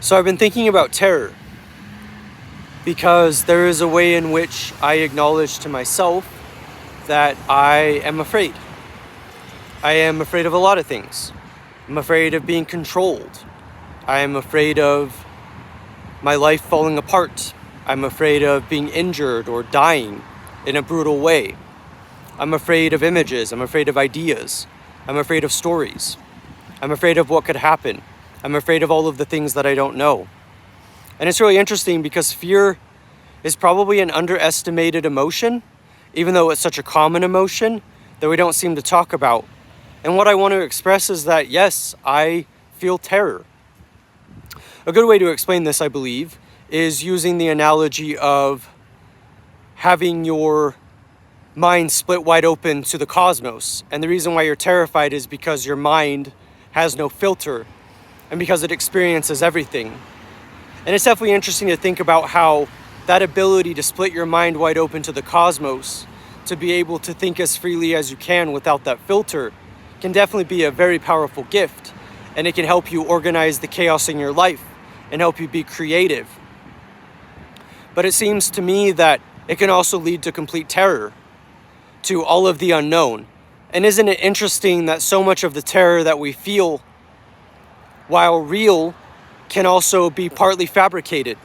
So I've been thinking about terror because there is a way in which I acknowledge to myself that I am afraid. I am afraid of a lot of things. I'm afraid of being controlled. I am afraid of my life falling apart. I'm afraid of being injured or dying in a brutal way. I'm afraid of images. I'm afraid of ideas. I'm afraid of stories. I'm afraid of what could happen. I'm afraid of all of the things that I don't know. And it's really interesting because fear is probably an underestimated emotion, even though it's such a common emotion that we don't seem to talk about. And what I want to express is that, yes, I feel terror. A good way to explain this, I believe, is using the analogy of having your mind split wide open to the cosmos. And the reason why you're terrified is because your mind has no filter and because it experiences everything. And it's definitely interesting to think about how that ability to split your mind wide open to the cosmos, to be able to think as freely as you can without that filter, can definitely be a very powerful gift. And it can help you organize the chaos in your life and help you be creative. But it seems to me that it can also lead to complete terror, to all of the unknown. And isn't it interesting that so much of the terror that we feel, while real, can also be partly fabricated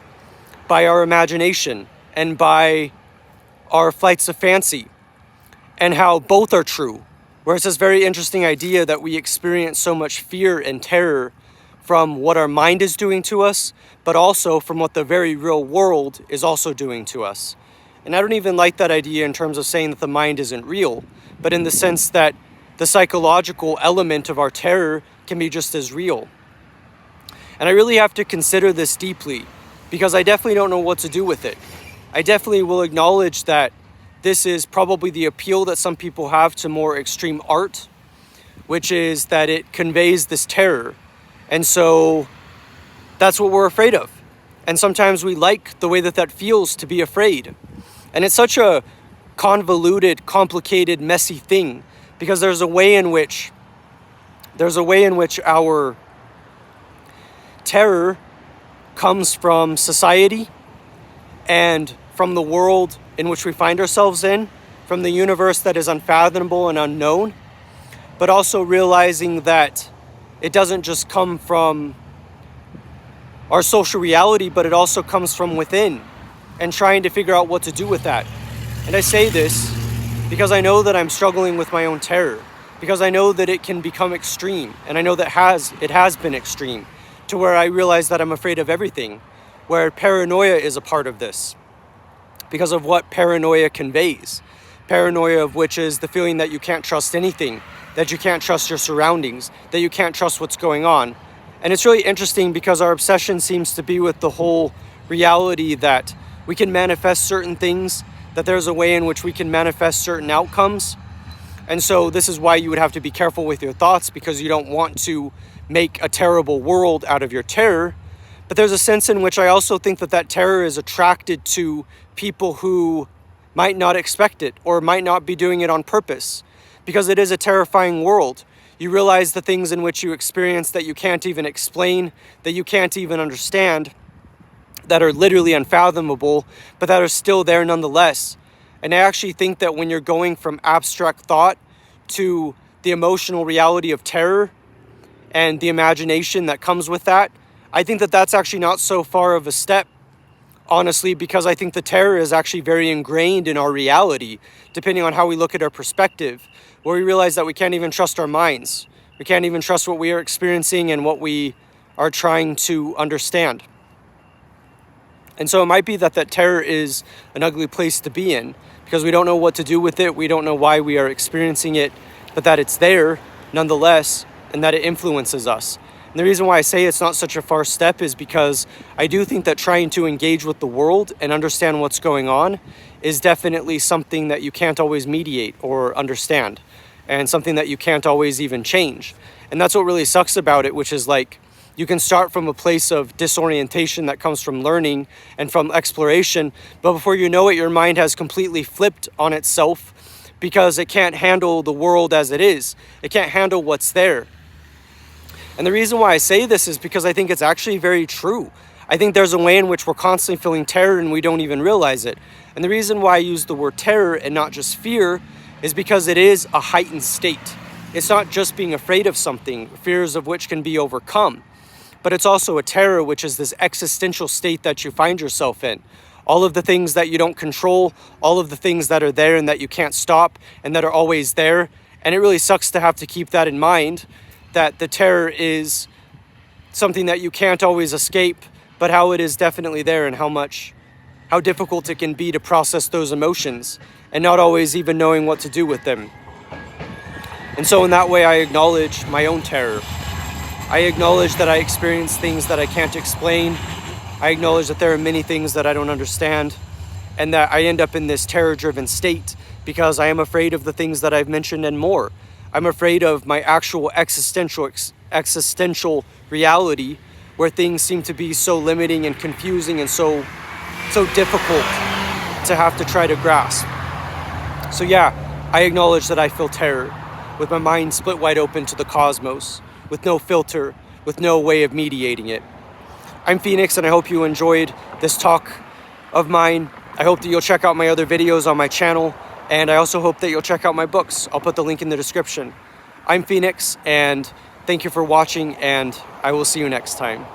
by our imagination and by our flights of fancy, and how both are true. Where it's this very interesting idea that we experience so much fear and terror from what our mind is doing to us, but also from what the very real world is also doing to us. And I don't even like that idea in terms of saying that the mind isn't real, but in the sense that the psychological element of our terror can be just as real. And I really have to consider this deeply because I definitely don't know what to do with it. I definitely will acknowledge that this is probably the appeal that some people have to more extreme art, which is that it conveys this terror. And so that's what we're afraid of. And sometimes we like the way that that feels to be afraid. And it's such a convoluted, complicated, messy thing because there's a way in which our terror comes from society and from the world in which we find ourselves in, from the universe that is unfathomable and unknown, but also realizing that it doesn't just come from our social reality, but it also comes from within, and trying to figure out what to do with that. And I say this because I know that I'm struggling with my own terror, because I know that it can become extreme, and I know that it has been extreme, to where I realize that I'm afraid of everything, where paranoia is a part of this, because of what paranoia conveys. Paranoia of which is the feeling that you can't trust anything, that you can't trust your surroundings, that you can't trust what's going on. And it's really interesting because our obsession seems to be with the whole reality that we can manifest certain things, that there's a way in which we can manifest certain outcomes. And so this is why you would have to be careful with your thoughts, because you don't want to make a terrible world out of your terror. But there's a sense in which I also think that that terror is attracted to people who might not expect it or might not be doing it on purpose, because it is a terrifying world. You realize the things in which you experience that you can't even explain, that you can't even understand, that are literally unfathomable, but that are still there nonetheless. And I actually think that when you're going from abstract thought to the emotional reality of terror and the imagination that comes with that, I think that that's actually not so far of a step, honestly, because I think the terror is actually very ingrained in our reality, depending on how we look at our perspective, where we realize that we can't even trust our minds. We can't even trust what we are experiencing and what we are trying to understand. And so it might be that that terror is an ugly place to be in, because we don't know what to do with it. We don't know why we are experiencing it, but that it's there nonetheless, and that it influences us. And the reason why I say it's not such a far step is because I do think that trying to engage with the world and understand what's going on is definitely something that you can't always mediate or understand, and something that you can't always even change. And that's what really sucks about it, which is like, you can start from a place of disorientation that comes from learning and from exploration, but before you know it, your mind has completely flipped on itself because it can't handle the world as it is. It can't handle what's there. And the reason why I say this is because I think it's actually very true. I think there's a way in which we're constantly feeling terror and we don't even realize it. And the reason why I use the word terror and not just fear is because it is a heightened state. It's not just being afraid of something, fears of which can be overcome, but it's also a terror, which is this existential state that you find yourself in. All of the things that you don't control, all of the things that are there and that you can't stop and that are always there. And it really sucks to have to keep that in mind, that the terror is something that you can't always escape, but how it is definitely there and how difficult it can be to process those emotions and not always even knowing what to do with them. And so in that way, I acknowledge my own terror. I acknowledge that I experience things that I can't explain. I acknowledge that there are many things that I don't understand, and that I end up in this terror-driven state because I am afraid of the things that I've mentioned and more. I'm afraid of my actual existential reality, where things seem to be so limiting and confusing and so difficult to have to try to grasp. So yeah, I acknowledge that I feel terror, with my mind split wide open to the cosmos, with no filter, with no way of mediating it. I'm Phoenix, and I hope you enjoyed this talk of mine. I hope that you'll check out my other videos on my channel, and I also hope that you'll check out my books. I'll put the link in the description. I'm Phoenix, and thank you for watching, and I will see you next time.